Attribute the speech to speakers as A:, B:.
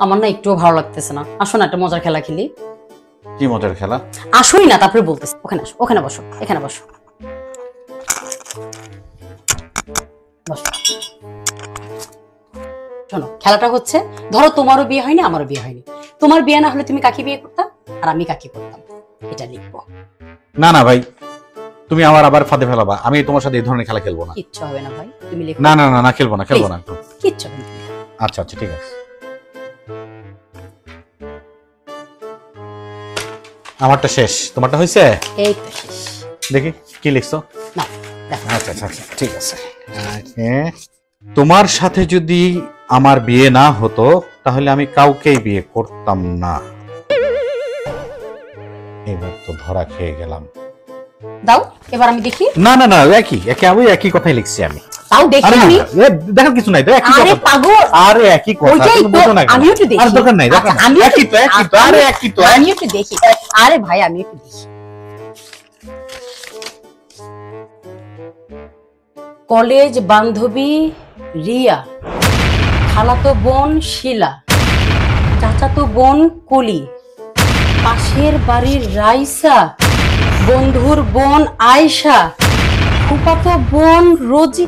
A: আমার না একটুও ভালো লাগতেছে না। আসো না, একটা মজার খেলা খেলি।
B: কি মজার খেলা?
A: আসোই না, তারপরে বলতেছি। ওখানে আসো, ওখানে বসো, এখানে বসো। শোনো, খেলাটা হচ্ছে, ধরো তোমারও বিয়ে হয়নি, আমারও বিয়ে হয়নি। তোমার বিয়ে না হলে তুমি কাকে বিয়ে করতাম, আর আমি কাকে করতাম, এটা লিখবো।
B: না না ভাই, তুমি আমার আবার ফাঁদে ফেলাবা। আমি তোমার সাথে এই ধরনের খেলা খেলবো না।
A: কিচ্ছু হবে না ভাই, তুমি লিখো।
B: না না না না, খেলবো না একটু।
A: কিচ্ছু হবে না।
B: আচ্ছা আচ্ছা, ঠিক আছে। আমারটা শেষ, তোমারটা হয়েছে?
A: এই তো শেষ।
B: দেখি কি লিখছো।
A: না, দেখো।
B: আচ্ছা আচ্ছা আচ্ছা, ঠিক আছে। তোমার সাথে যদি আমার বিয়ে না হতো তাহলে আমি কাউকেই বিয়ে করতাম না। এবার তো ধরা খেয়ে গেলাম।
A: দাও, এবার আমি দেখি।
B: না না না, আমি একই কথাই লিখছি আমি।
A: তাও দেখি আমি।
B: দেখার কিছু নাই তো, একই কথা।
A: আরে পাগল,
B: আরে একই কথা, তুমি বুঝো না কেন?
A: আমিও একটু দেখি।
B: আর দরকার নাই, দরকার নাই। একই তো, আরে একই তো।
A: আমি একটু দেখি। আরে ভাই, আমি একটু দেখি। কলেজ বান্ধবী রিয়া, খালাতো বোন শিলা, চাচাতো বোন কলি, পাশের বাড়ির রাইসা, বন্ধুর বোন আয়শা, ফুফাতো বোন রোজি।